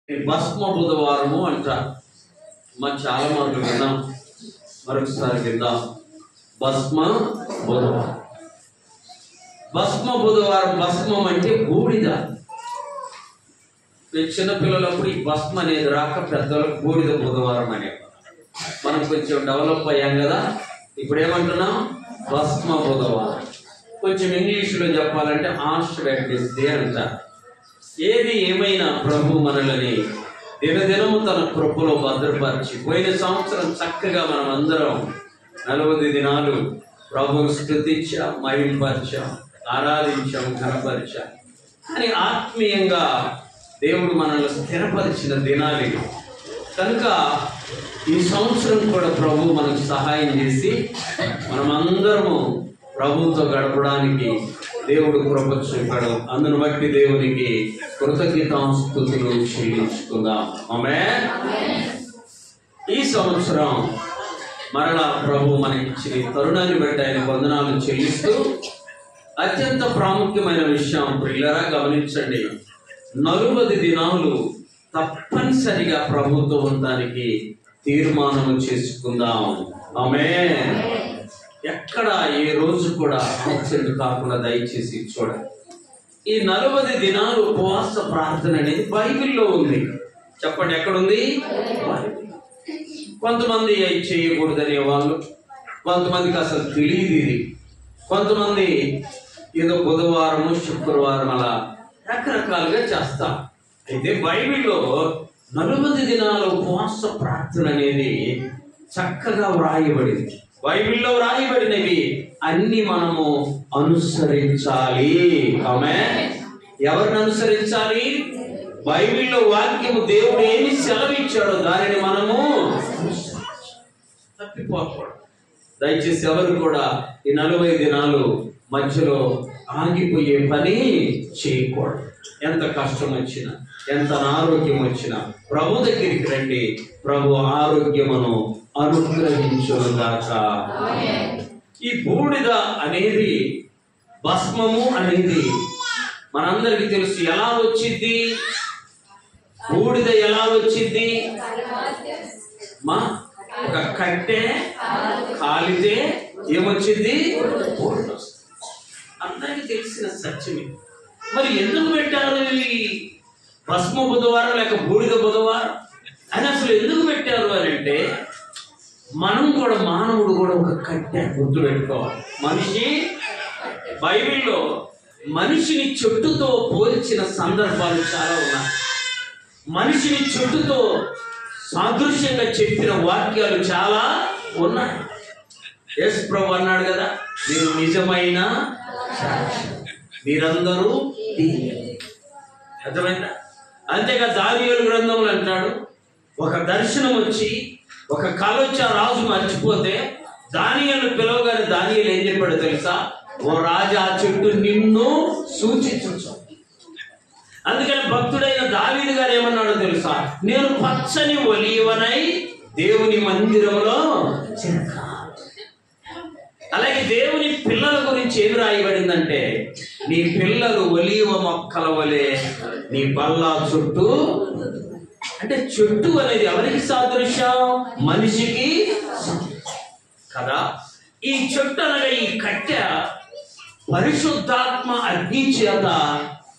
భస్మ బుధవారము అంటారు. మనం చాలా మార్లు విన్నాం, మరొకసారి విందాం. భస్మ బుధవారం. భస్మ బుధవారం. భస్మం అంటే బూడిద. చిన్నపిల్లలప్పుడు ఈ భస్మ అనేది రాక పెద్దలకు బూడిద బుధవారం అనేవారు. మనం కొంచెం డెవలప్ అయ్యాం కదా, ఇప్పుడు ఏమంటున్నాం? భస్మ బుధవారం. కొంచెం ఇంగ్లీష్లో చెప్పాలంటే ఆష్ వెడ్నెస్డే అంటారు. ఏది ఏమైనా ప్రభు మనల్ని దినదినము తన కృపలో భద్రపరిచి, పోయిన సంవత్సరం చక్కగా మనం అందరం 40 దినాలు ప్రభువును స్తుతించాం, మహింపరిచాం, ఆరాధించాం, ఘనపరిచాం. కానీ ఆత్మీయంగా దేవుడు మనల్ని స్థిరపరిచిన దినాలు కనుక ఈ సంవత్సరం కూడా ప్రభు మనకు సహాయం చేసి మనమందరము ప్రభుతో గడపడానికి దేవుడు కృప చూపాడు. అందును బట్టి దేవునికి కృతజ్ఞతాస్తుతులు చెల్లించుకుందాం. ఆమేన్. ఈ సంవత్సరం మరలా ప్రభు మనకిచ్చిన తరుణాన్ని బట్టి ఆయన వందనాలు చెల్లిస్తూ, అత్యంత ప్రాముఖ్యమైన విషయం ప్రియులారా గమనించండి. 40 దినాలు తప్పనిసరిగా ప్రభుతో ఉండడానికి తీర్మానం చేసుకుందాం. ఆమేన్. ఎక్కడ ఏ రోజు కూడా యాక్సిడెంట్ కాకుండా దయచేసి చూడండి. ఈ 40 దినాలు ఉపవాస ప్రార్థన అనేది బైబిల్లో ఉంది. చెప్పండి, ఎక్కడుంది? కొంతమంది అవి చేయకూడదనే వాళ్ళు, కొంతమందికి అసలు తెలియదు ఇది, కొంతమంది ఏదో బుధవారము శుక్రవారం అలా రకరకాలుగా చేస్తాం. అయితే బైబిల్లో 40 దినాల ఉపవాస ప్రార్థన అనేది చక్కగా వ్రాయబడింది. బైబిల్లో వ్రాయబడినవి అన్ని మనము అనుసరించాలి. ఆమేన్. ఎవరిని అనుసరించాలి? బైబిల్లో వాక్యము దేవుడు ఏమి సెలవిచ్చాడో దానిని మనము తప్పిపోకూడదు. దయచేసి ఎవరు కూడా ఈ 40 దినాలు మధ్యలో ఆగిపోయే పని చేయకూడదు. ఎంత కష్టం వచ్చినా, ఎంత అనారోగ్యం వచ్చినా ప్రభు దగ్గరికి రండి. ప్రభు ఆరోగ్యమును అనుగ్రహించుగాక. ఈ బూడిద అనేది, భస్మము అనేది మనందరికీ తెలుసు. ఎలా వచ్చింది బూడిద? ఎలా వచ్చింది? ఒక కట్టె కాలితే ఏమొచ్చింది? బూడిద. అందరికీ తెలిసిన సత్యమే. మరి ఎందుకు పెట్టారు ఈ భస్మ బుధవారం లేక బూడిద బుధవారం అని? అసలు ఎందుకు పెట్టారు అని అంటే, మనం కూడా, మానవుడు కూడా ఒక కట్టె గుర్తు పెట్టుకోవాలి. మనిషి, బైబిల్లో మనిషిని చెట్టుతో పోల్చిన సందర్భాలు చాలా ఉన్నాయి. మనిషిని చెట్టుతో సాదృశ్యంగా చెప్పిన వాక్యాలు చాలా ఉన్నాయి. యేసు ప్రభు అన్నాడు కదా, మీరు నిజమైన మీరందరూ అర్థమైందా? అంతేగా దానియేలు గ్రంథంలో అంటాడు, ఒక దర్శనం వచ్చి, ఒక కళ వచ్చి ఆ రాజు మర్చిపోతే దానియేలు పిలవగానే దానియేలు ఏం చెప్పాడో తెలుసా? ఓ రాజా, ఆ చెట్టు నిన్ను సూచించు. అందుకని భక్తుడైన దావీదు గారు ఏమన్నాడో తెలుసా? నేను పచ్చని ఒలీవనై దేవుని మందిరంలో చిరకాలం. అలాగే దేవుని పిల్లల గురించి ఏమి రాయబడిందంటే, నీ పిల్లలు ఒలీవ మొక్కల వలె నీ బల్లా చుట్టూ. అంటే చెట్టు అనేది ఎవరికి సాదృశ్యం? మనిషికి కదా. ఈ చెట్టు అనగా ఈ కట్టె పరిశుద్ధాత్మ అగ్ని చేత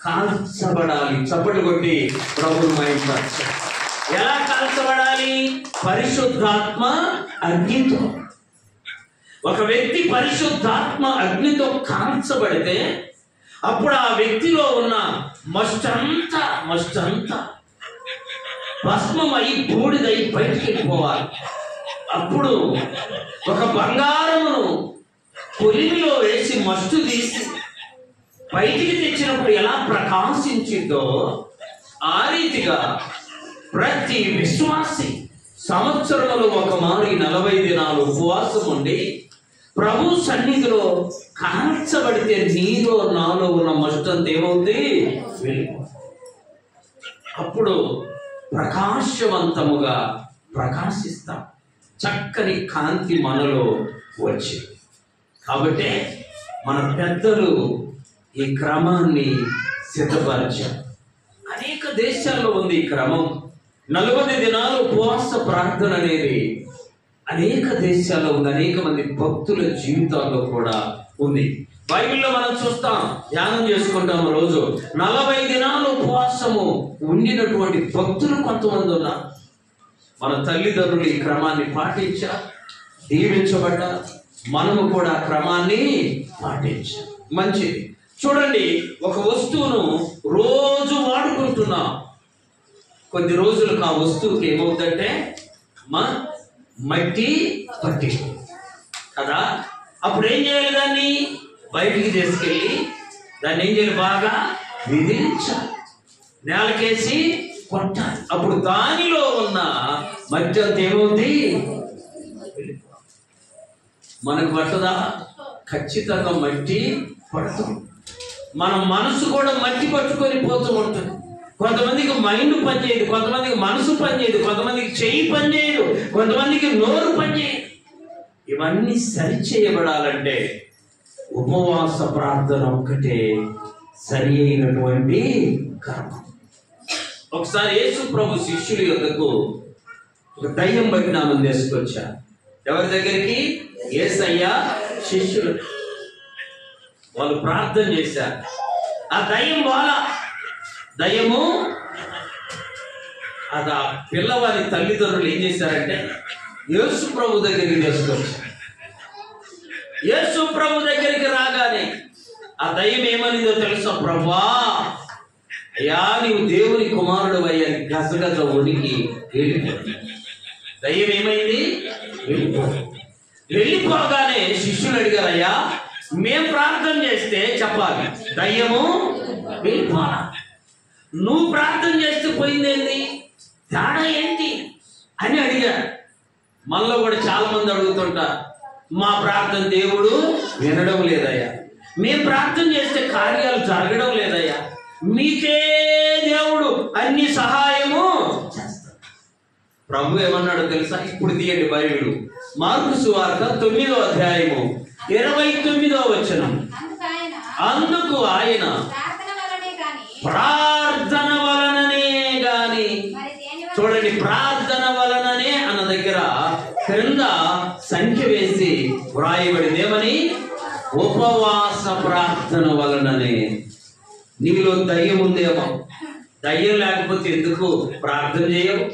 కాల్చబడాలి. చప్పట్లు కొట్టి ప్రభువును మహింపరచాలి. ఎలా కాల్చబడాలి? పరిశుద్ధాత్మ అగ్నితో. ఒక వ్యక్తి పరిశుద్ధాత్మ అగ్నితో కాల్చబడితే అప్పుడు ఆ వ్యక్తిలో ఉన్న మస్టంతా భస్మమై బూడిదై బయటికి వెళ్ళిపోవాలి. అప్పుడు ఒక బంగారమును కొలిమిలో వేసి మస్టు తీసి బయటికి తెచ్చినప్పుడు ఎలా ప్రకాశించిందో ఆ రీతిగా ప్రతి విశ్వాసి సంవత్సరంలో ఒక మారి 40 దినాలు ఉపవాసం ఉండి ప్రభు సన్నిధిలో కాల్చబడితే నీలో నాలో ఉన్న మస్టంతా ఏమవుతుంది? అప్పుడు ప్రకాశవంతముగా ప్రకాశిస్తాం. చక్కని కాంతి మనలో వచ్చింది. కాబట్టి మన పెద్దలు ఈ క్రమాన్ని సిద్ధపరిచారు. అనేక దేశాల్లో ఉంది ఈ క్రమం. 40 దినాలు ఉపవాస ప్రార్థన అనేది అనేక దేశాల్లో ఉంది, అనేక మంది భక్తుల జీవితాల్లో కూడా ఉంది. బైబిల్లో మనం చూస్తాం, ధ్యానం చేసుకుంటాము రోజు. 40 దినాలు ఉపవాసము ఉండినటువంటి భక్తులు కొంతమంది ఉన్నారు. మన తల్లిదండ్రులు ఈ క్రమాన్ని పాటించారు, దీవించబడ్డారు. మనము కూడా క్రమాన్ని పాటించాం. మంచిది. చూడండి, ఒక వస్తువును రోజు వాడుకుంటున్నాం, కొద్ది రోజులకు ఆ వస్తువుకి ఏమవుతుందంటే మట్టి పట్టి కదా. అప్పుడు ఏం చేయాలి? దాన్ని బయటికి తీసుకెళ్ళి దాన్ని ఏం చేయాలి? బాగా విదిలించాలి, నేలకేసి కొట్టాలి. అప్పుడు దానిలో ఉన్న మట్టి అంత ఏమవుతుంది? మనకు పట్టదా? ఖచ్చితంగా మట్టి పడుతుంది. మన మనసు కూడా మట్టి పట్టుకొని పోతూ ఉంటుంది. కొంతమందికి మైండ్ పనిచేయదు, కొంతమందికి మనసు పనిచేయదు, కొంతమందికి చెయ్యి పనిచేయదు, కొంతమందికి నోరు పనిచేయదు. ఇవన్నీ సరిచేయబడాలంటే ఉపవాస ప్రార్థన ఒక్కటే సరి అయినటువంటి కర్మ. ఒకసారి యేసు ప్రభు శిష్యుల యొద్దకు ఒక దయ్యం పట్టిన ఆమెను తీసుకొచ్చారు. ఎవరి దగ్గరికి? యేసయ్య శిష్యులు. వాళ్ళు ప్రార్థన చేశారు. ఆ దయ్యం దయ్యము అది ఆ పిల్లవారి తల్లిదండ్రులు ఏం చేశారంటే యేసు ప్రభు దగ్గరికి తీసుకొచ్చారు. యేసు ప్రభు దగ్గరికి రాగానే ఆ దయ్యం ఏమనిందో తెలుసా? ప్రభువా, అయ్యా నీవు దేవుని కుమారుడు అయ్యని గజగజ వణికి వెళ్ళిపోయింది. దయ్యం ఏమైంది? వెళ్ళిపోగానే శిష్యులు అడిగారు, అయ్యా మేం ప్రార్థన చేస్తే చెప్పాలి, దయ్యము వెళ్ళిపోరా, నువ్వు ప్రార్థన చేస్తే పోయిందేంటి, తేడా ఏంటి అని అడిగారు. మనలో కూడా చాలా మంది అడుగుతుంటారు, మా ప్రార్థన దేవుడు వినడం లేదయ్యా, మేము ప్రార్థన చేస్తే కార్యాలు జరగడం లేదయ్యా, మీకే దేవుడు అన్ని సహాయము చేస్తాడు. ప్రభు ఏమన్నాడు తెలుసా? ఇప్పుడు తీయండి బైబిల్, మార్కు సువార్త 9వ అధ్యాయము 29వ వచనం. అందుకు ఆయన ప్రార్థన వలననే గాని, చూడండి, ప్రార్థన వలననే అన్న దగ్గర క్రింద సంఖ్య వేసి వ్రాయబడింది. ఏమని? ఉపవాస ప్రార్థన వలననే. నీలో దయ్యం ఉందేమో, దయ్యం లేకపోతే ఎందుకు ప్రార్థన చేయవు?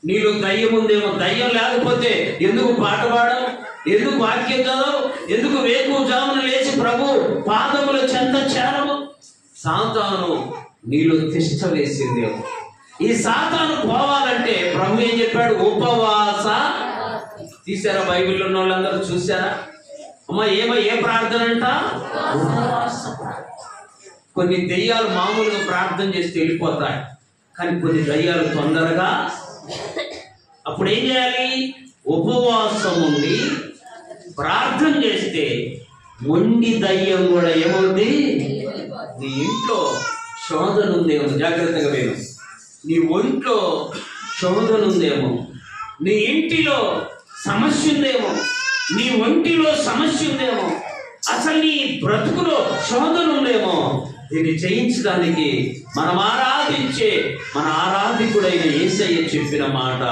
నీలో దయ్యం ఉందేమో, దయ్యం లేకపోతే ఎందుకు పాట పాడవు, ఎందుకు వాక్యం చదవు, ఎందుకు వేకువజామున లేచి ప్రభు పాదముల చెంత చేరవు? సాతాను నీలో తిష్ట వేసిందేమో. ఈ సాతాను పోవాలంటే ప్రభు ఏం చెప్పాడు? ఉపవాస. తీసారా? బైబిల్లో ఉన్న వాళ్ళందరూ చూసారా? అమ్మా ఏ ప్రార్థన అంట? ఉపవాస ప్రార్థన. కొన్ని దెయ్యాలు మామూలుగా ప్రార్థన చేస్తే వెళ్ళిపోతాయి, కానీ కొన్ని దయ్యాలు తొందరగా. అప్పుడు ఏం చేయాలి? ఉపవాసం ఉండి ప్రార్థన చేస్తే మొండి దయ్యం కూడా ఏమవుతుంది? నీ ఇంట్లో శోధన ఉందేమో, జాగ్రత్తగా వేరు. నీ ఒంట్లో శోధన ఉందేమో, నీ ఇంటిలో సమస్య ఉందేమో, నీ ఒంటిలో సమస్య ఉందేమో, అసలు నీ బ్రతుకులో శోధన ఉందేమో. దీన్ని జయించడానికి మనం ఆరాధించే మన ఆరాధికుడైన యేసయ్య చెప్పిన మాట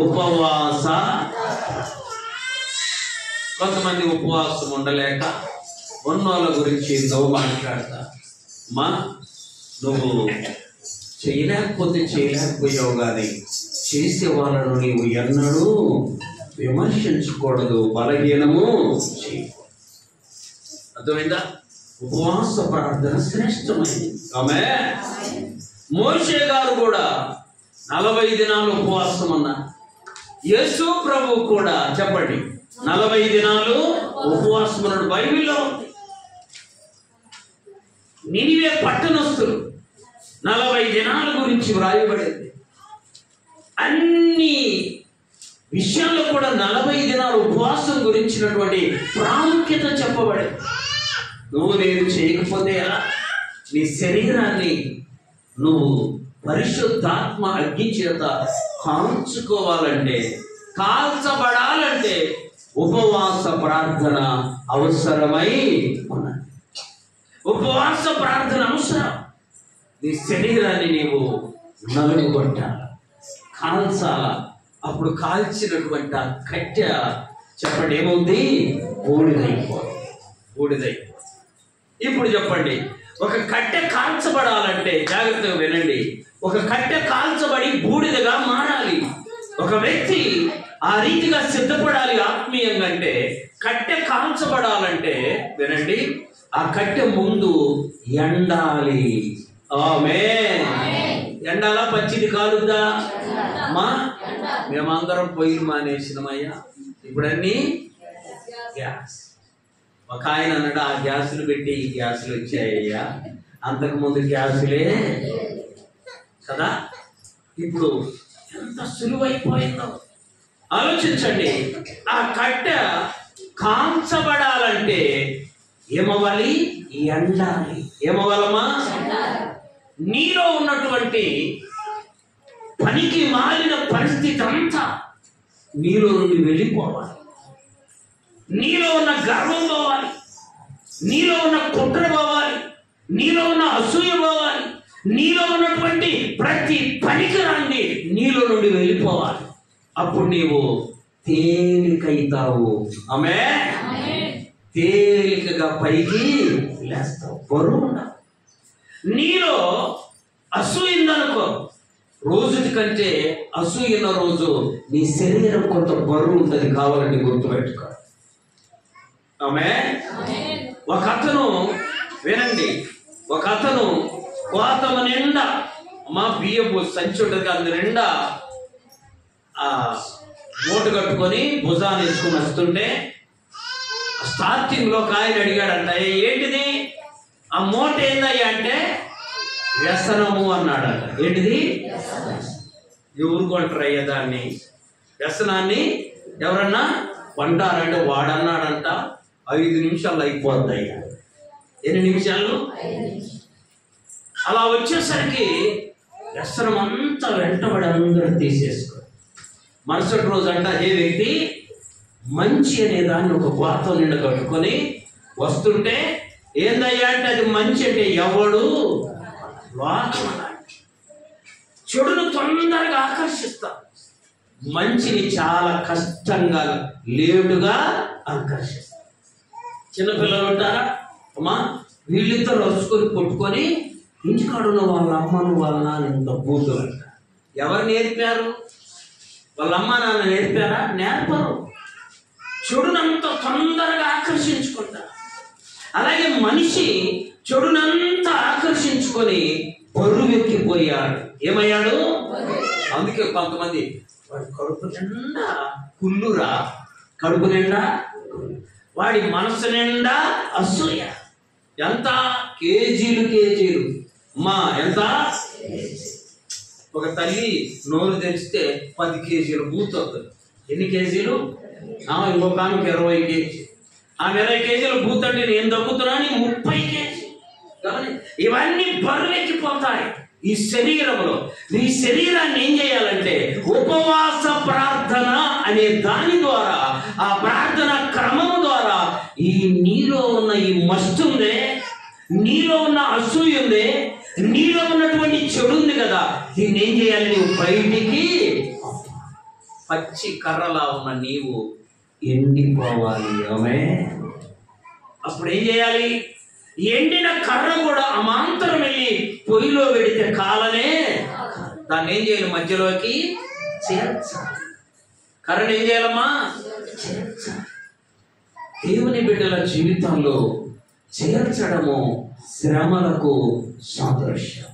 ఉపవాస. కొంతమంది ఉపవాసం ఉండలేక ఉన్నోళ్ళ గురించి ఎంతో మాట్లాడతా. మా నువ్వు చేయలేకపోయావు కానీ చేసే వాళ్ళను నీవు ఎన్నడూ విమర్శించకూడదు, బలహీనము చేయ. అర్థమైందా? ఉపవాస ప్రార్థన శ్రేష్టమైంది. ఆమేన్. మోషే గారు కూడా 40 దినాలు ఉపవాసం అన్నారు. యేసు ప్రభు కూడా చెప్పండి 40 దినాలు ఉపవాసం అన్నాడు. బైబిల్లో నినివే పట్టణస్తులు 40 దినాల గురించి వ్రాయబడింది. అన్ని విషయాల్లో కూడా 40 దినాలు ఉపవాసం గురించినటువంటి ప్రాముఖ్యత చెప్పబడింది. నువ్వు నేను చేయకపోతే ఎలా? నీ శరీరాన్ని నువ్వు పరిశుద్ధాత్మ అగ్ని చేత కాల్చుకోవాలంటే, కాల్చబడాలంటే ఉపవాస ప్రార్థన అవసరమై ఉన్నది. ఉపవాస ప్రార్థన అవసరం. నీ శరీరాన్ని నీవు నలుగుగొట్టాల, కాల్చాల. అప్పుడు కాల్చినటువంటి ఆ కట్టె చెప్పండి ఏమవుతుంది? బూడిదైపోతుంది. ఇప్పుడు చెప్పండి, ఒక కట్టె కాల్చబడాలంటే జాగ్రత్తగా వినండి, ఒక కట్టె కాల్చబడి బూడిదగా మారాలి. ఒక వ్యక్తి ఆ రీతిగా సిద్ధపడాలి ఆత్మీయంగా. అంటే కట్టె కాల్చబడాలంటే వినండి, ఆ కట్టె ముందు ఎండాలి. ఆమేన్. ఎండాలా? పచ్చిది కాలుద్దా? మేమందరం పొయ్యిలు మానేసినమయ్యా, ఇప్పుడన్నీ గ్యాస్. ఒక ఆయన అన్నాడు, ఆ గ్యాసులు పెట్టి ఈ గ్యాసులు వచ్చాయ్యా, అంతకుముందు గ్యాసులే కదా. ఇప్పుడు ఎంత సులువైపోయిందో ఆలోచించండి. ఆ కట్టె కాల్చబడాలంటే ఏమవ్వాలి? ఎండాలి. ఏమవ్వాలమ్మా? నీలో ఉన్నటువంటి పనికి మాలిన పరిస్థితి అంతా నీలో నుండి వెళ్ళిపోవాలి. నీలో ఉన్న గర్వం పోవాలి, నీలో ఉన్న కుట్ర పోవాలి, నీలో ఉన్న అసూయ పోవాలి, నీలో ఉన్నటువంటి ప్రతి పనికిరాన్ని నీలో నుండి వెళ్ళిపోవాలి. అప్పుడు నీవు తేలికైతావు. ఆమేన్. తేలికగా పైకి లేస్తావు. బరువు నీలో అసూయిందనుకో, రోజుటి కంటే అసూయిన రోజు నీ శరీరం కొంత బరువు ఉంటుంది, కావాలని గుర్తుపెట్టుకో. ఆమేన్. ఒక అతను వినండి, ఒక అతను కోతమ నిండా మా బియ్యపు సంచి ఉంటుంది, అందు నిండా మూట కట్టుకొని భుజాన్ని వేసుకుని వస్తుంటే స్టార్టింగ్ లో ఒక ఆయన అడిగాడంట, ఏంటిది ఆ మూట ఏందయ్యా అంటే వ్యసనము అన్నాడంట. ఏంటిది? ఎవరు కొంటారయ్యా దాన్ని? వ్యసనాన్ని ఎవరన్నా కొంటారంటే వాడన్నాడంట 5 నిమిషాలు అయిపోద్దయ్యా. ఎన్ని నిమిషాలు? అలా వచ్చేసరికి వ్యసనం అంతా వెంటబడి అందరూ తీసేసుకో. మరుసటి రోజు అంట ఏ వ్యక్తి మంచి అనే దాన్ని ఒక గోతం నిండా కట్టుకొని వస్తుంటే, ఏందయ్యా అంటే అది మంచి అంటే ఎవడు? లోకం. చెడును తొందరగా ఆకర్షిస్తా, మంచిని చాలా కష్టంగా లేటుగా ఆకర్షిస్తా. చిన్నపిల్లలు ఉంటారా అమ్మా, వీళ్ళిద్దరు రసుకొని కొట్టుకొని ఇంటికాడున్న వాళ్ళ అమ్మను వాళ్ళ నాన్న ఇంత బూతులు అంట. ఎవరు నేర్పారు? వాళ్ళ అమ్మ నాన్న నేర్పారా? నేర్పరు. చెడునంతా తొందరగా ఆకర్షించుకుంటారు. అలాగే మనిషి చెడునంతా ఆకర్షించుకొని బరువెక్కిపోయాడు. ఏమయ్యాడు? అందుకే కొంతమంది వాడి కడుపు నిండా కుళ్ళురా, కడుపు నిండా, వాడి మనసు నిండా అసూయ. ఎంత? కేజీలు కేజీలు. అమ్మా ఎంత? ఒక తల్లి నోరు తెరిస్తే 10 కేజీలు బూతవుతుంది. ఎన్ని కేజీలు? ఇంకొక ఆమెకి 20 కేజీ. ఆమె 20 కేజీలు బూతంటే నేను తగ్గుతున్నా 30 కేజీ. ఇవన్నీ బరువెక్కిపోతాయి ఈ శరీరంలో. ఈ శరీరాన్ని ఏం చేయాలంటే ఉపవాస ప్రార్థన అనే దాని ద్వారా, ఆ ప్రార్థన క్రమము ద్వారా ఈ నీలో ఉన్న ఈ మస్తు ఉందే, నీలో ఉన్న అసూయ ఉందే, నీలో ఉన్నటువంటి చెడు ఉంది కదా, దీన్ని ఏం చేయాలి? నీవు బయటికి, పచ్చి కర్రలా ఉన్న నీవు ఎండిపోవాలి. ఆమేన్. అప్పుడు ఏం చేయాలి? ఎండిన కర్ర కూడా అమాంతరం వెళ్ళి పొయ్యిలో పెడితే కాలనే, దాన్ని ఏం చేయాలి? మధ్యలోకి చేర్చాలి. కర్రను ఏం చేయాలమ్మా? చేర్చాలి. దేవుని బిడ్డల జీవితంలో చేర్చడము శ్రమలకు సాదృశ్యం.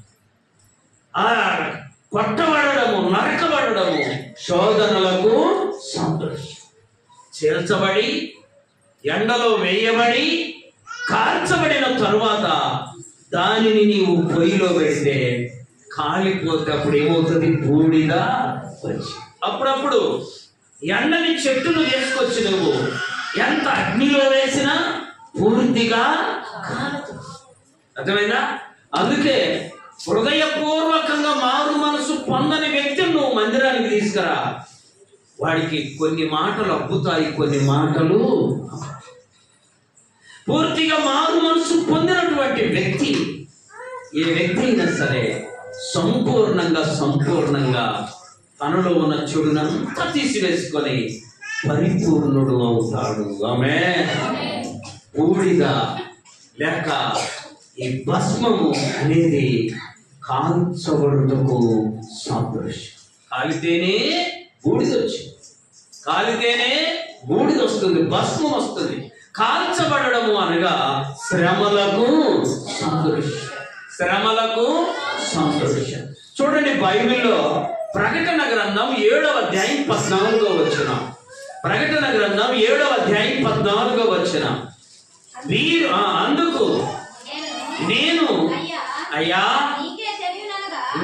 కొట్టబడము, నరకబడము శోధనలకు సాదృశ్యం. చేర్చబడి ఎండలో వేయబడి కాల్చబడిన తరువాత దానిని నీవు పొయ్యిలో పెడితే కాలిపోతే అప్పుడు ఏమవుతుంది? బూడిద వచ్చి. అప్పుడప్పుడు ఎండని చెట్టును తీసుకొచ్చి నువ్వు ఎంత అగ్నిలో వేసినా పూర్తిగా కాలుతుంది. అర్థమైందా? అందుకే హృదయపూర్వకంగా మారు మనసు పొందని వ్యక్తిని నువ్వు మందిరానికి తీసుకురా, వాడికి కొన్ని మాటలు అబ్బుతాయి, కొన్ని మాటలు. పూర్తిగా మారు మనసు పొందినటువంటి వ్యక్తి, ఏ వ్యక్తి అయినా సరే సంపూర్ణంగా తనలో ఉన్న చెడునంతా తీసివేసుకొని పరిపూర్ణుడు అవుతాడు. ఆమేన్. బూడిద లేక ఈ భస్మము అనేది కాల్చబడుటకు సాదృశ్యం. కాలితేనే బూడిద వచ్చింది, కాలితేనే బూడిద వస్తుంది, భస్మం వస్తుంది. కాల్చబడము అనగా శ్రమలకు సాదృశ్యం, శ్రమలకు సాదృశ్యం. చూడండి, బైబిల్లో ప్రకటన గ్రంథం 7వ అధ్యాయం 14వ వచనం. ప్రకటన గ్రంథం 7వ అధ్యాయం 14వ వచనం. వీరు అందుకు నేను అయ్యా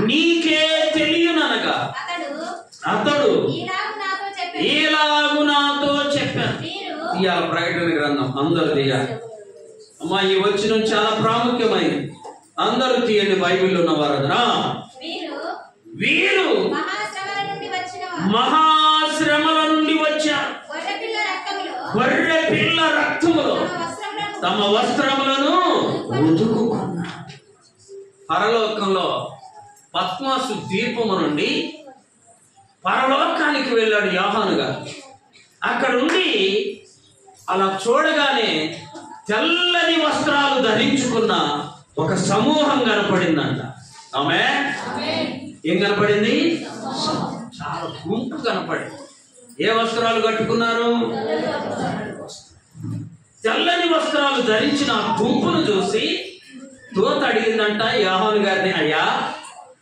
నీకే తెలియననగా అతడు ఈలాగు నాతో చెప్పాను. ఇవాళ ప్రకటన గ్రంథం అందరు తీయాలి అమ్మా. ఈ వచనం చాలా ప్రాముఖ్యమైనది. అందరూ తీయండి బైబిల్లో ఉన్నవారు. వీరు మహాశ్రమల నుండి వచ్చారు, గొర్రె పిల్ల రక్తములో తమ వస్త్రములను ఉతుకుకున్నారు. పరలోకంలో పద్మాసు దీపము నుండి పరలోకానికి వెళ్ళాడు యోహాను గారు. అక్కడ ఉండి అలా చూడగానే తెల్లని వస్త్రాలు ధరించుకున్న ఒక సమూహం కనపడిందంట. ఆమేన్. ఏం కనపడింది? చాలా గుంపు కనపడింది. ఏ వస్త్రాలు కట్టుకున్నారు? తెల్లని వస్త్రాలు ధరించిన గుంపును చూసి దూత అడిగిందంట యోహాను గారిని, అయ్యా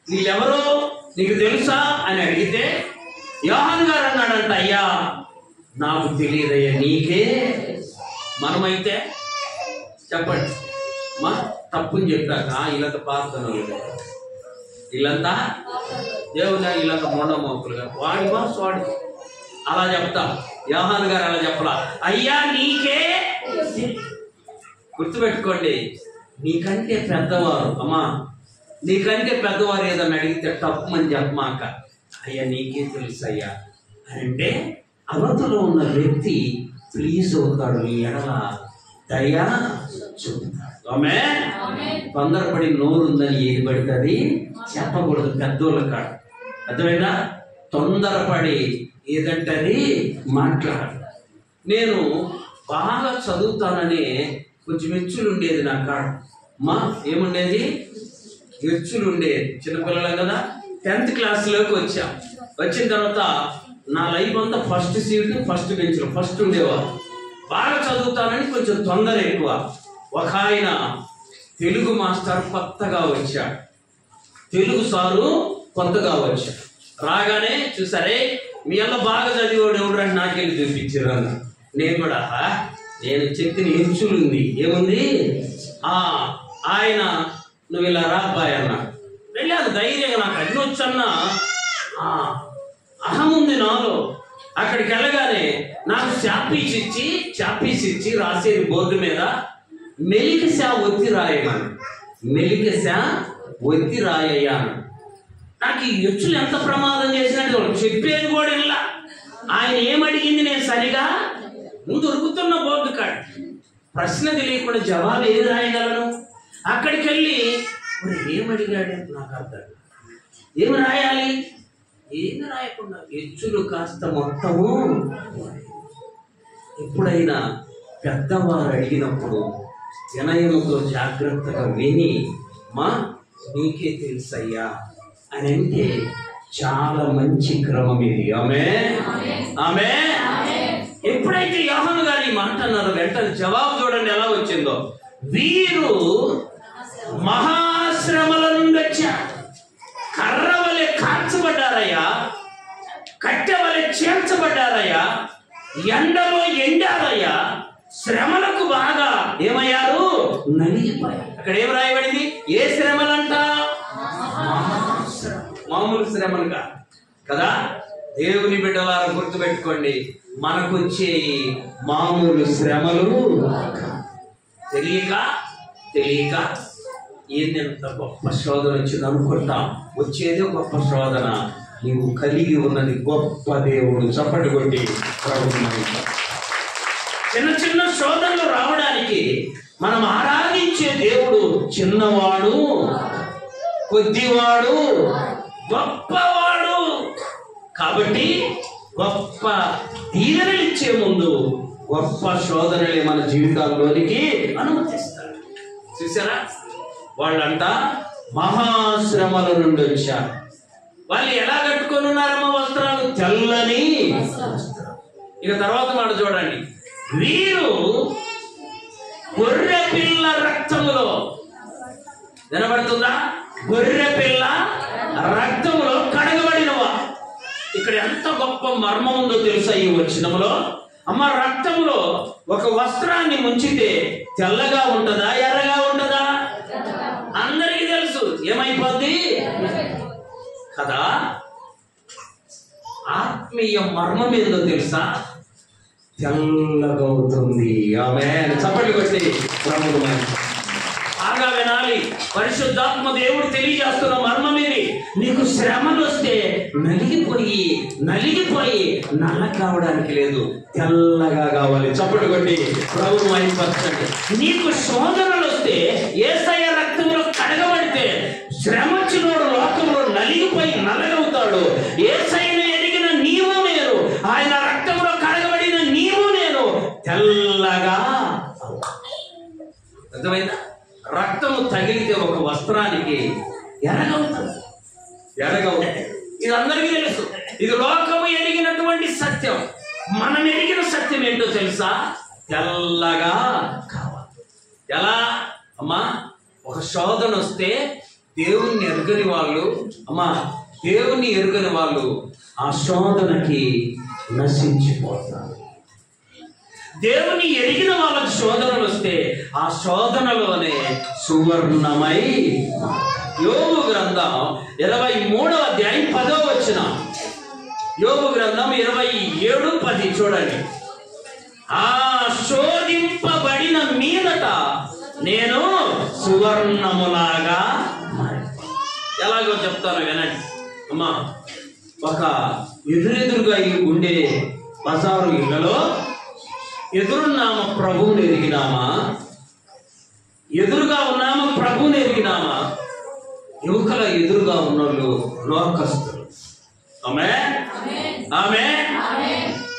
వీళ్ళెవరో నీకు తెలుసా అని అడిగితే యోహాను గారు అన్నాడంట, అయ్యా నాకు తెలియదయ్యా, నీకే. మనమైతే చెప్పండి, మా తప్పుని చెప్పాక వీళ్ళంతా పారుతున్నారు, వీళ్ళంతా దేవుడా, వీళ్ళంతా మొండమోకులుగా వాడి మాస్ వాడి అలా చెప్తా. యోహాను గారు అలా చెప్పలా, అయ్యా నీకే. గుర్తుపెట్టుకోండి, నీకంటే పెద్దవారు, అమ్మా నీకంటే పెద్దవారు ఏదన్నా అడిగితే తప్పమని చెప్పమాక, అయ్యా నీకే తెలుసు అయ్యా అంటే అవతలో ఉన్న వ్యక్తి ప్లీజ్ అవుతాడు, నీ ఎడల దయా చూపుతాడు. ఆమేన్. తొందరపడి నోరుందని ఏది పడుతుంది చెప్పకూడదు పెద్దోళ్ళ కాడ. అర్థమైనా? తొందరపడి ఏదంటది మాట్లాడాలి. నేను బాగా చదువుతానని కొంచెం ఎచ్చులు ఉండేది నా కాడ. మా ఏముండేది? ఎచ్చులు ఉండేది. చిన్నపిల్లలం కదా, 10th క్లాస్లోకి వచ్చాం. వచ్చిన తర్వాత నా లైఫ్ అంతా ఫస్ట్ సీటు, ఫస్ట్ బెంచ్లో ఫస్ట్ ఉండేవారు. బాగా చదువుతానని కొంచెం తొందర ఎక్కువ. ఒక ఆయన తెలుగు మాస్టర్ కొత్తగా వచ్చాడు, తెలుగు సారు కొత్తగా వచ్చాడు. రాగానే చూసారే, మీ అన్న బాగా చదివాడు ఎవడంటే నాకెళ్ళి చూపించారు అన్న. నేను కూడా నేను చెప్పిన ఎచ్చులు ఉంది, ఏముంది ఆయన నువ్వు ఇలా రాబాయ్ అన్నాడు. వెళ్ళాను ధైర్యంగా, నాకు అన్ని వచ్చన్నా అహం ఉంది నాలో. అక్కడికి వెళ్ళగానే నాకు చాపీస్ ఇచ్చి రాసేది బోర్డు మీద మెలికశా ఒత్తి రాయమని, మెలికశా ఒత్తి రాయ్యాను. నాకు ఈ ఎచ్చులు ఎంత ప్రమాదం చేసినట్టు చెప్పేది కూడా ఇలా. ఆయన ఏమడిగింది నేను సరిగా ముందు ఉరుకుతున్న బోర్డు కాడ ప్రశ్న తెలియకుండా జవాబు ఏది రాయగలను? అక్కడికి వెళ్ళి ఏమడిగాడు నాకు అర్థం, ఏమి రాయాలి? ఏమి రాయకుండా ఎచ్చులు కాస్త మొత్తము. ఎప్పుడైనా పెద్దవారు అడిగినప్పుడు వినయముతో జాగ్రత్తగా విని మా నీకే తెలుసయ్యా అని అంటే చాలా మంచి క్రమం ఇది. ఆమేన్. ఆమేన్. ఎప్పుడైతే యోహాను గారు ఈ మాట అన్నారో వెంటనే జవాబు చూడండి ఎలా వచ్చిందో. వీరు మహాశ్రమల నుండి వచ్చారు, కర్ర వలె కాల్చబడ్డారయ్యా, కట్టె వలె చేర్చబడ్డారయ్యా, ఎండలో ఎండారయ్యా, శ్రమలకు బాగా ఏమయ్యారు? నలిగిపోయారు. అక్కడ ఏం రాయబడింది? ఏ శ్రమలంట? మామూలు శ్రమలుగా కదా. దేవుని బిడ్డలారా గుర్తుపెట్టుకోండి, మనకు వచ్చే మామూలు శ్రమలు తెలియక ఏంటంత గొప్ప శోధన వచ్చింది అనుకుంటాం. వచ్చేదే గొప్ప శోధన. నీవు కలిగి ఉన్నది గొప్ప దేవుడు. చప్పటి కొట్టి చిన్న చిన్న శోధనలు రావడానికి మనం ఆరాధించే దేవుడు చిన్నవాడు. కొద్దివాడు గొప్పవాడు. కాబట్టి గొప్ప దీవెనలు ఇచ్చే ముందు గొప్ప శోధనలే మన జీవితాల్లోనికి అనుమతిస్తారు. చూసారా, వాళ్ళంట మహాశ్రమల నుండి వచ్చారు. వాళ్ళు ఎలా కట్టుకొని ఉన్నారమ్మ వస్త్రాలు? తెల్లని వస్త్రం. ఇక తర్వాత మాట చూడండి, వీరు గొర్రె పిల్ల రక్తములో, వినబడుతుందా? గొర్రె పిల్ల రక్తములో కడగబడినవా. ఇక్కడ ఎంత గొప్ప మర్మం ఉందో తెలుసా ఈ వచనంలో? అమ్మ, రక్తంలో ఒక వస్త్రాన్ని ముంచితే తెల్లగా ఉంటదా, ఎర్రగా ఉంటదా? అందరికీ తెలుసు ఏమైపోద్ది కదా. ఆత్మీయ మర్మం ఏందో తెలుసా? తెల్లగా అవుతుంది. ఆమేన్. చప్పట్లు కొట్టి ప్రభువుని బాగా వినాలి. పరిశుద్ధాత్మ దేవుడు తెలియజేస్తున్న మర్మం ఇది. నీకు శ్రమలు వస్తే నలిగిపోయి నల్ల కావడానికి లేదు, తెల్లగా కావాలి. చప్పట్లు కొట్టి ప్రభువుని మహిమపరచండి. నీకు శోధనలు వస్తే యేసయ్య రక్తంలో కడగబడితే శ్రమ వచ్చినోడు లోకంలో నలిగిపోయి నల్లగవుతాడు. యేసయ్యను ఎరిగిన నీవు నేను, ఆయన రక్తంలో కడగబడిన నీవు నేను తెల్లగా. అర్థమైందా? రక్తము తగిలితే ఒక వస్త్రానికి ఎరగవుతుంది. ఇది అందరికీ తెలుసు. ఇది లోకము ఎరిగినటువంటి సత్యం. మనం ఎరిగిన సత్యం ఏంటో తెలుసా? తెల్లగా కావాలి. ఎలా అమ్మా? ఒక శోధన వస్తే దేవుణ్ణి ఎరుగని వాళ్ళు, అమ్మా దేవుణ్ణి ఎరుగని వాళ్ళు ఆ శోధనకి నశించిపోతారు. దేవుని ఎరిగిన వాళ్ళకి శోధనలు వస్తే ఆ శోధనలోనే సువర్ణమై. యోబు గ్రంథం 23వ అధ్యాయం 10వ వచనం. యోబు గ్రంథం 27:10 చూడండి. ఆ శోధింపబడిన మీదట నేను సువర్ణములాగా. ఎలాగో చెప్తాను వినండి అమ్మా. ఒక ఎదురుగా ఉండే బజారు ఇళ్లలో ఎదురున్నామ ప్రభువుని ఎరిగినామా, ఎదురుగా ఉన్నామా ప్రభువుని ఎరిగినామా? యువకుల ఎదురుగా ఉన్నోళ్ళు లోకస్తులు. ఆమేన్, ఆమేన్.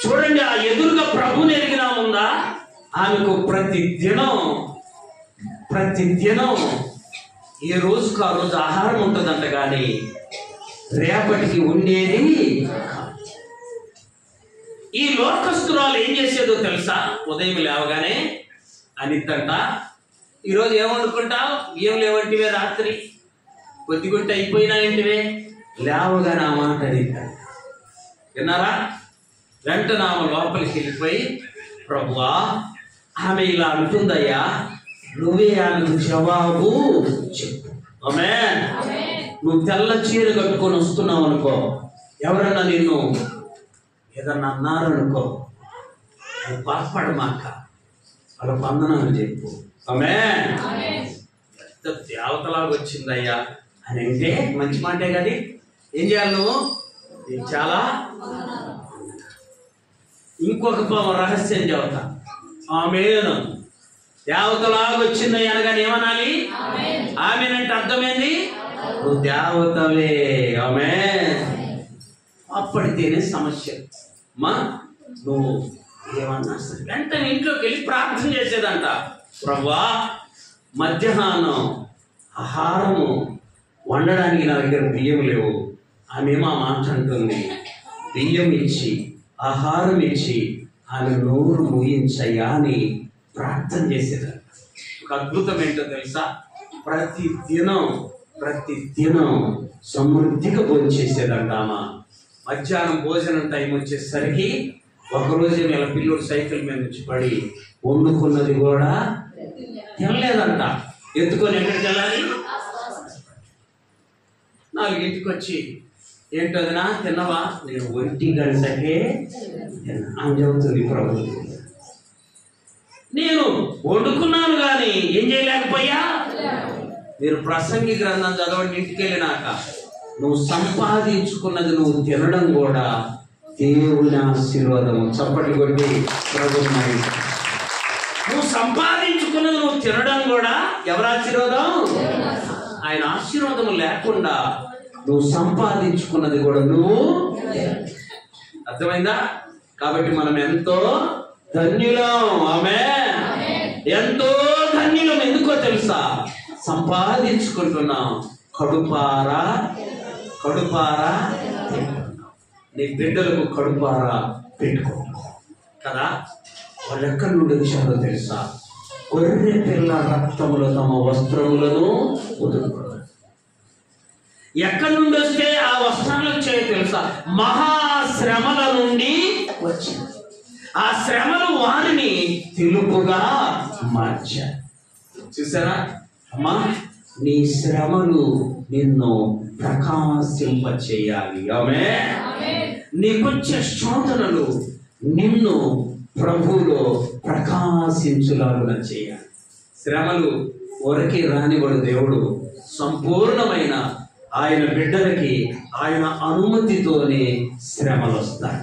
చూడండి, ఆ ఎదురుగా ప్రభువుని ఎరిగినాముందా? ఆమెకు ప్రతి దినం ఏ రోజుకు ఆ రోజు ఆహారం ఉంటుందంట, కానీ రేపటికి ఉండేది. ఈ లోకస్తురాలు ఏం చేసేదో తెలుసా? ఉదయం లేవగానే అనిద్దంట, ఈరోజు ఏం వండుకుంటావు? ఏం లేవంటివే, రాత్రి కొద్దిగుంటే అయిపోయినా ఏంటివే, లేవగానే ఆ మాట అనిద్దంట. విన్నారా? వెంటనే ఆమె లోపలికి వెళ్ళిపోయి, ప్రభువా ఆమె ఇలా అంటుందయ్యా, నువ్వే ఆమెకు జవాబు చెప్పు. ఆమేన్. నువ్వు తెల్ల చీర కట్టుకొని వస్తున్నావు అనుకో, ఎవరన్నా నిన్ను ఏదన్నా అన్నారనుకో, అది బాధపడమాక, వాళ్ళ వందనాలు చెప్పు. ఆమేన్. పెద్ద దేవతలాగా వచ్చిందయ్యా అని అంటే మంచి మాటే కానీ ఏం చేయాలి నువ్వు? నీకు చాలా. ఇంకొక రహస్యం చెబుతా. ఆమేన్. దేవతలాగా వచ్చిందయ్యా అనగానే ఏమనాలి? ఆమేన్ అంటే అర్థమైంది, నువ్వు దేవతవే. ఆమేన్. అప్పటితేనే సమస్య. మా నువ్వు ఏమన్నా సరే వెంటనే ఇంట్లోకి వెళ్ళి ప్రార్థన చేసేదంట. ప్రభువా, మధ్యాహ్నం ఆహారము వండడానికి నా దగ్గర బియ్యం లేవు. ఆమె మా మాట అంటుంది, బియ్యం ఇచ్చి ఆహారం ఇచ్చి ఆమె నోరు మూయించయ్యా అని ప్రార్థన చేసేదంట. ఒక అద్భుతం ఏంటో తెలుసా? ప్రతి దినం సమృద్ధిగా భోజనం చేసేదంట. ఆమె మధ్యాహ్నం భోజనం టైం వచ్చేసరికి ఒకరోజు నెల పిల్లోడు సైకిల్ మీద నుంచి పడి వండుకున్నది కూడా తినలేదంట. ఎత్తుకొని ఎక్కడికి వెళ్ళాలి? 4ంటికి వచ్చి, ఏంటదినా తిన్నవా? నేను 1 గంటకే అని చెబుతుంది ప్రభు. నేను వండుకున్నాను కానీ ఏం చేయలేకపోయా. మీరు ప్రసంగి గ్రంథం చదవండి. ఇంటికి వెళ్ళినాక నువ్వు సంపాదించుకున్నది నువ్వు తినడం కూడా దేవుని ఆశీర్వాదం. చప్పట్లు కొట్టి ప్రభువు. నువ్వు సంపాదించుకున్నది నువ్వు తినడం కూడా ఎవరి ఆశీర్వాదం? ఆయన ఆశీర్వాదం లేకుండా నువ్వు సంపాదించుకున్నది కూడా నువ్వు. అర్థమైందా? కాబట్టి మనం ఎంతో ధన్యులం. ఆమేన్. ఎంతో ధన్యులం. ఎందుకో తెలుసా? సంపాదించుకుంటున్నాం. కడుపారా నీ బిడ్డలకు కడుపారా పెట్టుకుంటున్నావు కదా. వాళ్ళు ఎక్కడి నుండి వచ్చారో తెలుసా? గొర్రె పిల్ల రక్తములో తమ వస్త్రములను ఉదుకున్నారు. ఎక్కడి నుండి వస్తే ఆ వస్త్రాలు వచ్చాయో తెలుసా? మహాశ్రమల నుండి వచ్చింది. ఆ శ్రమలు వారిని తెలుపుగా మార్చారు. చూసారా అమ్మా? నీ శ్రమలు నిన్ను ప్రకాశింపచేయాలి. ఆమేన్. నీకొచ్చే శోధనలు నిన్ను ప్రభువులో ప్రకాశించులాగా చేయాలి. శ్రమలు ఊరికే రానివాడు దేవుడు. సంపూర్ణమైన ఆయన బిడ్డలకి ఆయన అనుమతితోనే శ్రమలు వస్తాయి.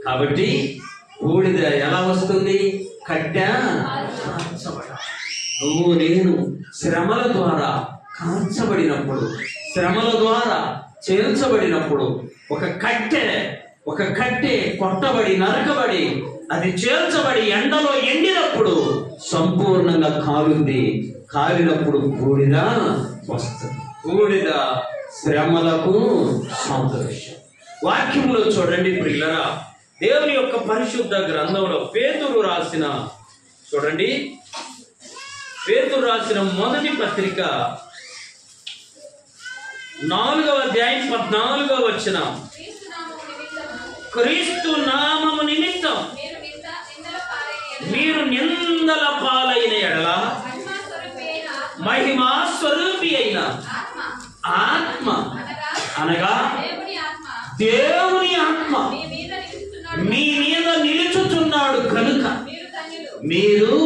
కాబట్టి బూడిద ఎలా వస్తుంది? కట్టె కాల్చబడాలి. నువ్వు నేను శ్రమల ద్వారా కాల్చబడినప్పుడు, శ్రమల ద్వారా చేల్చబడినప్పుడు ఒక కట్టె కొట్టబడి నరకబడి అది చేల్చబడి ఎండలో ఎండినప్పుడు సంపూర్ణంగా కాలుంది. కాలినప్పుడు బూడిద వస్తుంది. బూడిద శ్రమలకు సంతోషం. వాక్యంలో చూడండి ప్రియులారా, దేవుని యొక్క పరిశుద్ధ గ్రంథంలో పేతురు రాసిన మొదటి పత్రిక 4వ అధ్యాయం 14వ వచనం. క్రీస్తు నామము నిమిత్తం మీరు నిందల పాలైన ఎడల మహిమా స్వరూపి అయిన ఆత్మ అనగా దేవుని ఆత్మ మీ మీద నిలుచుచున్నాడు కనుక మీరు.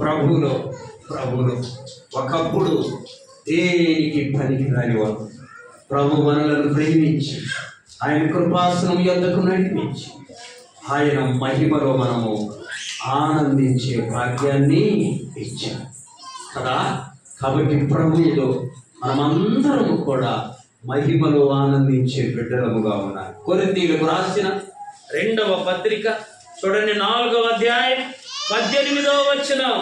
ప్రభువులో ఒకప్పుడు దేనికి పనికి రానివాడు ప్రభు మనలను ప్రేమించి ఆయన కృపాసనం యొద్దకు నడిపించి ఆయన మహిమలో మనము ఆనందించే భాగ్యాన్ని ఇచ్చాడు కదా. కాబట్టి ప్రభువులో మనమందరము కూడా మహిమలో ఆనందించే బిడ్డలముగా ఉన్నారు. కొరింథీయులకు రాసిన 2వ పత్రిక చూడండి, 4వ అధ్యాయం 18వ వచనం.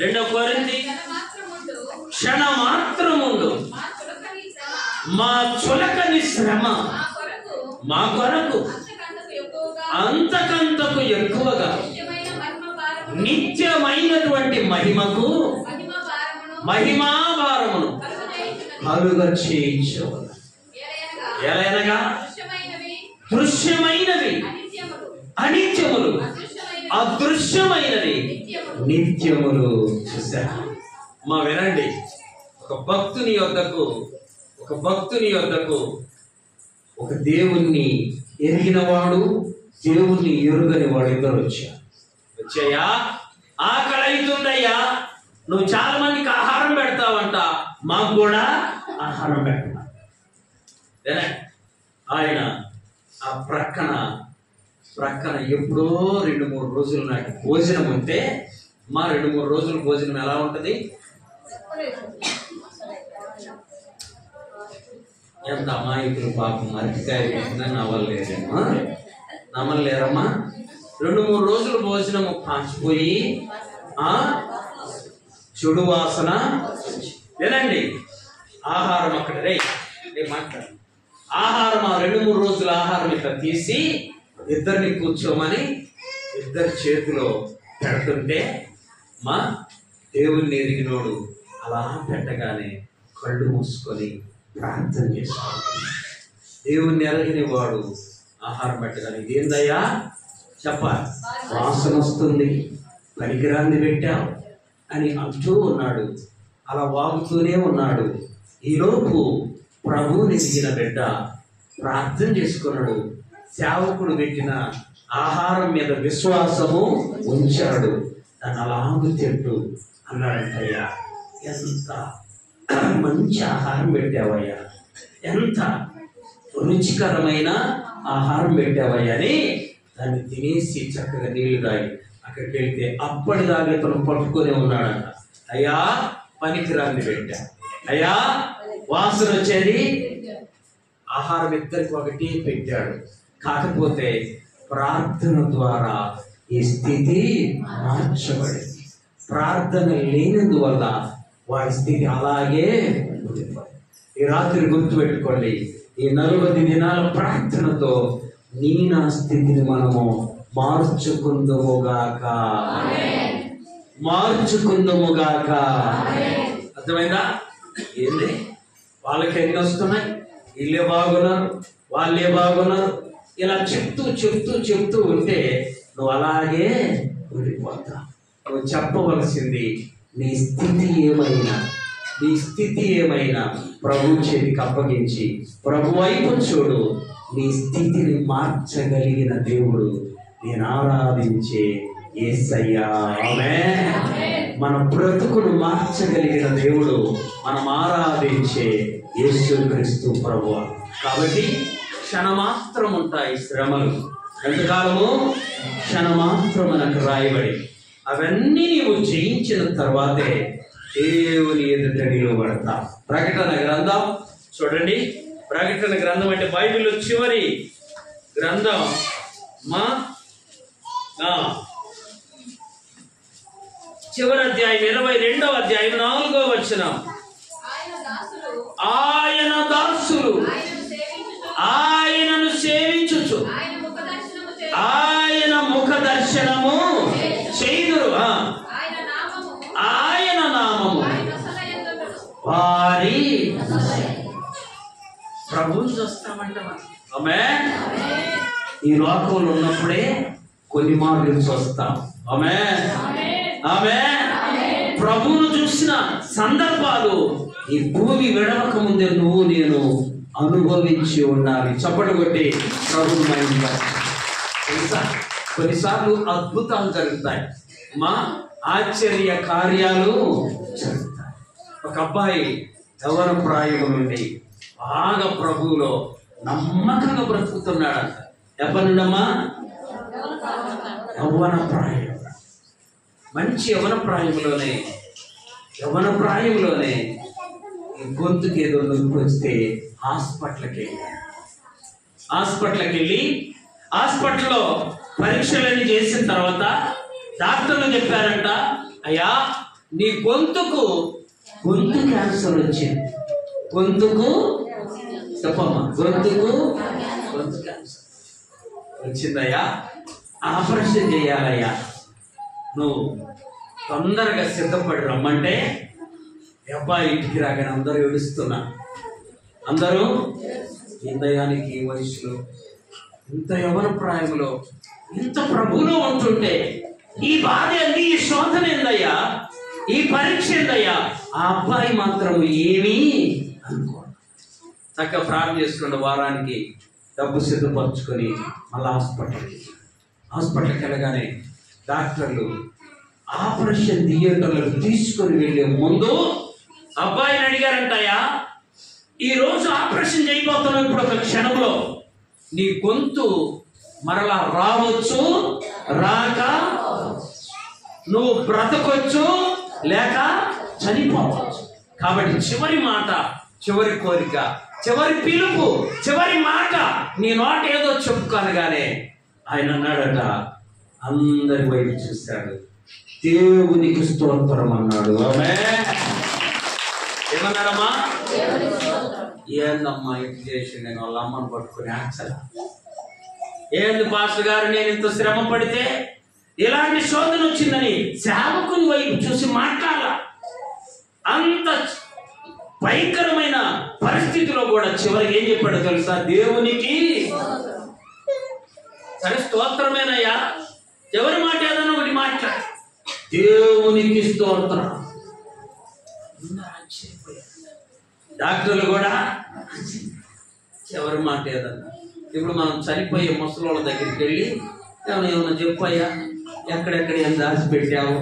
2 కొరింథీ క్షణమాత్రముండు మా చులకని శ్రమ మా కొరకు అంతకంతకు ఎక్కువగా నిత్యమైనటువంటి మహిమా భారమును కలుగ చేయించవలెను. ఎలయనగా దృశ్యమైనవి అనిత్యములు, అదృశ్యమైనవి నిత్యములు. చూసారా మా వినండి, ఒక భక్తుని యొద్దకు ఒక దేవుణ్ణి ఎరిగినవాడు, దేవుణ్ణి ఎరుగని వాడు ఇద్దరు వచ్చాయా, ఆకలి అవుతుందయ్యా, నువ్వు చాలా మందికి ఆహారం పెడతావంట, మాకు కూడా ఆహారం పెట్టమా. ఆయన ఆ ప్రక్కన ఎప్పుడో 2-3 రోజుల నాటి భోజనం ఉంటే, మా 2-3 రోజుల భోజనం ఎలా ఉంటుంది? ఎంత అమాయకులు పాపం, అరటికాయ పెట్టినా నమ్మలేరమ్మా. 2-3 రోజుల భోజనము పాచిపోయి చెడు వాసన. వినండి, ఆహారం అక్కడ మాట్లాడు. ఆహారం ఆ 2-3 రోజుల ఆహారం ఇట్లా తీసి ఇద్దరిని కూర్చోమని ఇద్దరి చేతిలో పెడుతుంటే, మా దేవుణ్ణి ఎరిగినోడు అలా పెట్టగానే కళ్ళు మూసుకొని ప్రార్థన చేసుకోవాలి. దేవుణ్ణి ఎరగని వాడు ఆహారం పెట్టగానే ఇదేందయ్యా చెప్పాలి, వాసన వస్తుంది, పనికిరాన్ని పెట్టావు అని అంటూ ఉన్నాడు. అలా వాగుతూనే ఉన్నాడు. ఈలోపు ప్రభువుని ఎదిగిన బిడ్డ ప్రార్థన చేసుకున్నాడు. సేవకుడు పెట్టిన ఆహారం మీద విశ్వాసము ఉంచాడు. దాన్ని అలాగు తింటూ అన్నాడంటయ్యా, ఎంత మంచి ఆహారం పెట్టావయ్యా, ఎంత రుచికరమైన ఆహారం పెట్టావయ్యా అని దాన్ని తినేసి చక్కగా నీళ్లు తాగి అక్కడికి వెళ్తే అప్పటిదాకా ఇతను పట్టుకొని ఉన్నాడంట. అయ్యా పనికిరాన్ని పెట్టా, అయ్యా వాసన వచ్చేది, ఆహారం ఇద్దరికి ఒకటి పెట్టాడు. కాకపోతే ప్రార్థన ద్వారా ఈ స్థితి మార్చబడింది. ప్రార్థన లేనందువల్ల వారి స్థితి అలాగే ఉండిపోయింది. ఈ రాత్రి గుర్తుపెట్టుకోండి, ఈ 40 దినాల ప్రార్థనతో నా స్థితిని మనము మార్చుకుందుముగాక. అర్థమైందా? ఏంది వాళ్ళకి ఎన్ని వస్తున్నాయి, వీళ్ళే బాగున్నారు, వాళ్ళే బాగున్నారు, ఇలా చెప్తూ చెప్తూ చెప్తూ ఉంటే నువ్వు అలాగే ఉండిపోతా. నువ్వు చెప్పవలసింది నీ స్థితి ఏమైనా ప్రభు చేతికి అప్పగించి ప్రభు వైపు చూడు. నీ స్థితిని మార్చగలిగిన దేవుడు నేను ఆరాధించే యేసయ్యా. ఆమేన్. మన బ్రతుకును మార్చగలిగిన దేవుడు మనం ఆరాధించే యేసుక్రీస్తు ప్రభువు. కాబట్టి క్షణమాత్రం ఉంటాయి శ్రమలు, ఎంతకాలము? క్షణమాత్రం మనకు రాయబడి అవన్నీ నీవు జయించిన తర్వాతే దేవుని ఎదుట నిలబడతా. ప్రకటన గ్రంథం చూడండి. ప్రకటన గ్రంథం అంటే బైబిల్లో చివరి గ్రంథం. చివరి అధ్యాయం 22వ అధ్యాయం 4వ వచనం. ఆయన దాసులు ఆయనను సేవించుచు ఆయన ముఖ దర్శనము చేయుదురు. ఆయన నామము వారి ప్రభువుని చూస్తామంట. ఆమేన్. ఈ లోకంలో ఉన్నప్పుడే కొన్ని మార్లు చూస్తాం. ఆమేన్. ఆమేన్. ప్రభువును చూసిన సందర్భాలు ఈ భూమి విడవక ముందే నువ్వు నేను అనుభవించి ఉండాలి. చప్పట్లు కొట్టి ప్రభువు మహిమ. కొన్నిసార్లు అద్భుతాలు జరుగుతాయి, మా ఆశ్చర్య కార్యాలు జరుగుతాయి. ఒక అబ్బాయి యవ్వన ప్రాయం నుండి బాగా ప్రభువులో నమ్మకంగా బ్రతుకుతున్నాడంట. ఎప్పటి నుండమ్మా? యవ్వన ప్రాయం. మంచి యవ్వన ప్రాయంలోనే గొంతుకి ఏదో నొప్పి వస్తే హాస్పిటల్కి వెళ్ళి హాస్పిటల్లో పరీక్షలన్నీ చేసిన తర్వాత డాక్టర్లు చెప్పారంట, అయ్యా నీ గొంతు క్యాన్సర్ వచ్చింది. చెప్పమ్మా, గొంతు క్యాన్సర్ వచ్చిందయ్యా, ఆపరేషన్ చేయాలయ్యా, నువ్వు తొందరగా సిద్ధపడి రమ్మంటే అబ్బాయి ఇంటికి రాగానే అందరూ ఏడుస్తున్నా. అందరూ ఇందయానికి ఈ వయసులో, ఇంత యవ్వన ప్రాయంలో, ఇంత ప్రభువులో ఉంటుంటే ఈ బాధ ఏంది, ఈ శోధన ఏందయ్యా, ఈ పరీక్ష ఏందయ్యా? ఆ అబ్బాయి మాత్రం ఏమీ అనుకోండి. చక్కగా ప్రార్థన చేసుకున్న వారానికి డబ్బు సిద్ధపరచుకొని మళ్ళీ హాస్పిటల్కి వెళ్ళగానే డాక్టర్లు ఆపరేషన్ థియేటర్లకు తీసుకొని వెళ్ళే ముందు అబ్బాయిని అడిగారంటయ్యా, ఈ రోజు ఆపరేషన్ చేయబోతున్నావు, ఇప్పుడు ఒక క్షణంలో నీ గొంతు మరలా రావచ్చు, రాక నువ్వు బ్రతకొచ్చు, లేక చనిపోవచ్చు. కాబట్టి చివరి మాట, చివరి కోరిక, చివరి పిలుపు, చివరి మాట నీ నోట ఏదో చెప్పుకోనగానే ఆయన అన్నాడట, అందరి వైపు చూశాడు, దేవునికి స్తోత్రం అన్నాడు. ఆమేన్. ఏమన్నాడమ్మా? ఏందమ్మా ఇంటి చేసి నేను వాళ్ళ అమ్మను పట్టుకుని ఆచల, ఏంది పాస్టర్ గారు నేను ఇంత శ్రమ పడితే ఇలాంటి శోధన వచ్చిందని సేవకుని వైపు చూసి మాట్లాడాల. అంత భయంకరమైన పరిస్థితిలో కూడా చివరికి ఏం చెప్పాడో తెలుసా? దేవునికి సరే స్తోత్రమేనయ్యా, ఎవరి మాట ఏదన్నా ఒకటి మాట్లాడు, దేవునికి స్తోత్రం. డాక్టర్లు కూడా ఎవరి మాట ఏదన్నా, ఇప్పుడు మనం చనిపోయే ముసలోళ్ళ దగ్గరికి వెళ్ళి ఏమన్నా చెప్పయ్యా, ఎక్కడెక్కడ ఏం దాచిపెట్టావు,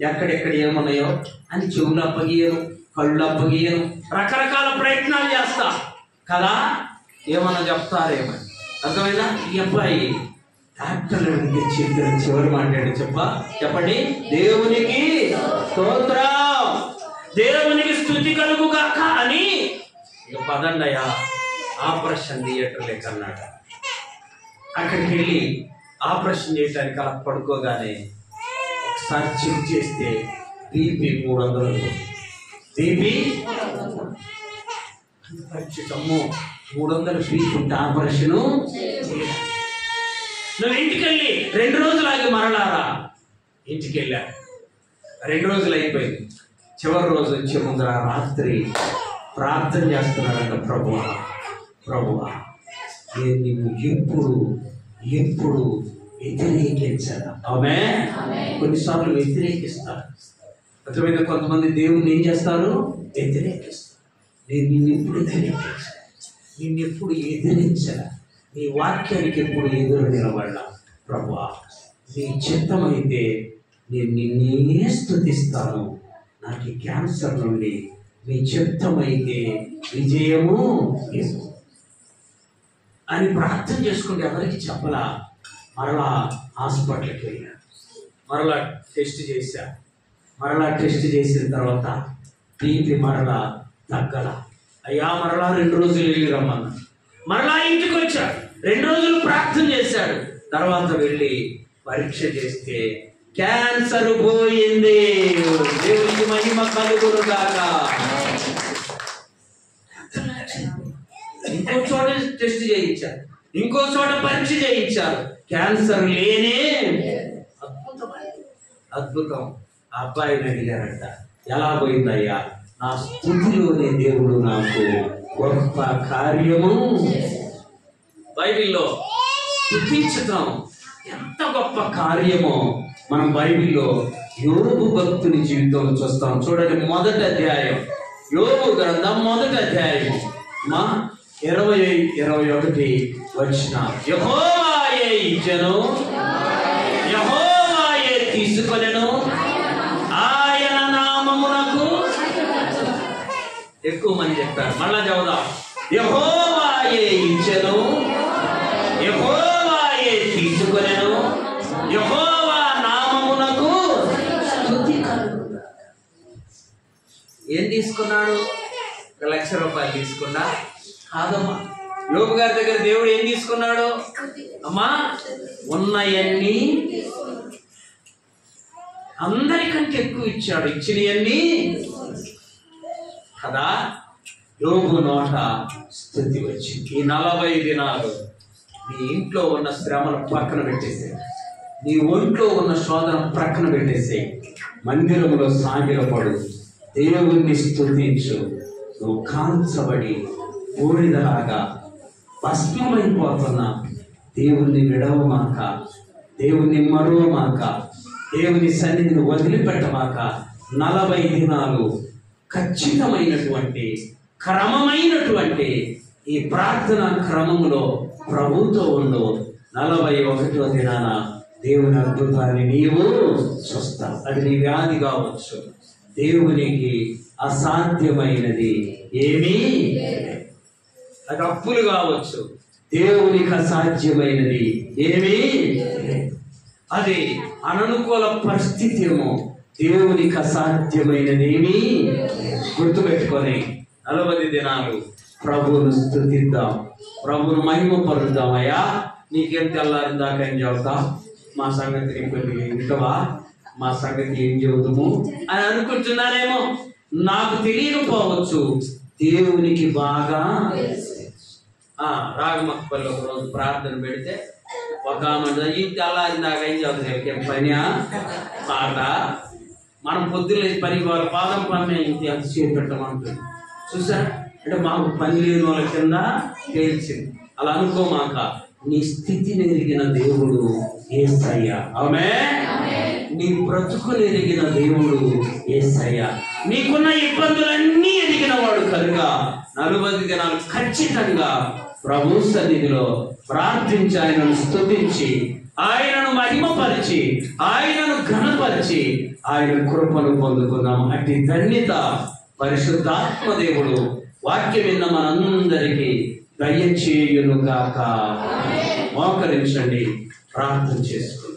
ఎక్కడెక్కడ ఏమున్నాయో అని చెవులు అప్పగీయను, కళ్ళు అప్పగీయను, రకరకాల ప్రయత్నాలు చేస్తా కదా, ఏమన్నా చెప్తారేమని. అర్థమైనా? ఈ అబ్బాయి డాక్టర్లు అడిగితే చెప్పిన చివరి మాట్లాడి చెప్పండి, దేవునికి స్తోత్రం, దేవునికి స్తుతి కలుగుగాక అని. ఇక పదండయ్యా ఆపరేషన్ థియేటర్లే కన్నాడు. అక్కడికి వెళ్ళి ఆపరేషన్ చేయడానికి అలా పడుకోగానే ఒకసారి చెక్ చేస్తే బీపీ 300. బీపీ 300 బీపీ ఉంటే ఆపరేషను. నువ్వు ఇంటికి వెళ్ళి 2 రోజులు ఆగి మరలారా. ఇంటికి వెళ్ళా, 2 రోజులు అయిపోయింది. చివరి రోజు వచ్చే ముందర రాత్రి ప్రార్థన చేస్తున్నాడంట, ప్రభువా నేను నువ్వు ఎప్పుడు వ్యతిరేకించాను. కొన్నిసార్లు వ్యతిరేకిస్తారు. అర్థమైనా కొంతమంది దేవుణ్ణి ఏం చేస్తారు? వ్యతిరేకిస్తారు. నేను నిన్నెప్పుడు వ్యతిరేకించాను, నిన్నెప్పుడు ఎదిరించాను, నీ వాక్యానికి ఎప్పుడు ఎదురు నిలబడ్డా. ప్రభువా నీ చిత్తమైతే నేను నిన్నే స్తుతిస్తాను. నాకు క్యాన్సర్ నుండి నీ చిత్తమైతే విజయము అని ప్రార్థన చేసుకుంటే ఎవరికి చెప్పలా. మరలా హాస్పిటల్కి వెళ్ళా, మరలా టెస్ట్ చేశా. మరలా టెస్ట్ చేసిన తర్వాత బీపీ మరలా తగ్గల. అయ్యా మరలా 2 రోజులు వెళ్ళి రమ్మన్నా. మరలా ఇంటికి వచ్చాడు, 2 రోజులు ప్రార్థన చేశాడు. తర్వాత వెళ్ళి పరీక్ష చేస్తే క్యాన్సర్ పోయింది. దేవునికి మహిమ కలుగునుగాక. ఇంకో చోట టెస్ట్ చేయించారు, ఇంకో చోట పరీక్ష చేయించారు, క్యాన్సర్ లేనే. అద్భుతం. ఆ అబ్బాయిని అడిగారంట, ఎలా పోయిందయ్యా? నా స్తుతిలోనే దేవుడు నాకు గొప్ప కార్యము. బైబిల్లో స్తుతించటం ఎంత గొప్ప కార్యమో మనం బైబిల్లో యోబు భక్తుని జీవితంలో చూస్తాం. చూడండి, 1వ అధ్యాయం, యోబు గ్రంథం 1వ అధ్యాయం 20-21 వచనం. యెహోవాయే ఇచ్చెను, యెహోవాయే తీసుకొనెను, ఆయన నామమునకు. ఎక్కువ మంది చెప్పారు, మళ్ళా చదువుదాం. యెహోవాయే ఇచ్చెను, యెహోవాయే తీసుకొనెను, యెహోవా నామమునకు స్తుతి కలుగును. ఏం తీసుకున్నాడు? 1,00,000 రూపాయలు తీసుకున్నా కాదమ్మా. యోబు గారి దగ్గర దేవుడు ఏం తీసుకున్నాడు? అమ్మా ఉన్నయన్నీ అందరికంటే ఎక్కువ ఇచ్చాడు. ఇచ్చినవన్నీ కదా. యోబు నోట స్తుతి వచ్చింది. ఈ 40 దినాలు నీ ఇంట్లో ఉన్న శ్రమను పక్కన పెట్టేసే, నీ ఒంట్లో ఉన్న శోధన ప్రక్కన పెట్టేసే, మందిరంలో సాగిలపడు, దేవుణ్ణి స్తుతించు. నువ్వు కాల్చబడి బూడిదలాగా భస్మమైపోతున్నా దేవుణ్ణి విడవమాక, దేవుణ్ణి మరువమాక, దేవుని సన్నిధిని వదిలిపెట్టమాక. 40 దినాలు ఖచ్చితమైనటువంటి క్రమమైనటువంటి ఈ ప్రార్థన క్రమంలో ప్రభుతో ఉండు. 41వ దినాన దేవుని అద్భుతాన్ని నీవు చూస్తావు. అది నీ వ్యాధి కావచ్చు, దేవునికి అసాధ్యమైనది ఏమీ. అది అప్పులు కావచ్చు, దేవునికి అసాధ్యమైనది ఏమీ. అది అననుకూల పరిస్థితి ఏమో, దేవునికి అసాధ్యమైనది ఏమీ. గుర్తుపెట్టుకొని 40 దినాలు ప్రభువును స్తుతిద్దాం, ప్రభువును మహిమపరుద్దామయ్యా. నీకేం తెల్లారి దాకా ఏం చెబుతాం? మా సంగతి ఇంకవా, మా సంగతి ఏం చెబుతాము అని అనుకుంటున్నారేమో. నాకు తెలియకపోవచ్చు, దేవునికి బాగా. రాగమక్కపల్లి ఒక రోజు ప్రార్థన పెడితే ఒక ఆమె ఈ తెల్లారి దాకా ఏం చదువుతాం? పని పాట. మనం పొద్దున్న పని వాళ్ళ పాదం పని ఎంత చేసి పెట్టమంటుంది. చూసా అంటే మాకు పని లేని వాళ్ళ కింద తేల్చింది. అలా అనుకోమాక, నీ స్థితిని ఎరిగిన దేవుడు యేసయ్యా. ఆమేన్. నీ బ్రతుకుని ఎరిగిన దేవుడు యేసయ్యా. నీకున్న ఇబ్బందులన్నీ ఎరిగిన వాడు కనుక 40 దినాలు ఖచ్చితంగా ప్రభు సన్నిధిలో ప్రార్థించి, ఆయనను స్తుతించి, ఆయనను మహిమపరిచి, ఆయనను ఘనపరిచి, ఆయన కృపను పొందుకున్నాం. అట్టి ధన్యత పరిశుద్ధాత్మ దేవుడు వాక్యం విన్న మనందరికీ దయచేయునుగాక. మోకరించండి. ప్రార్థన చేసుకో.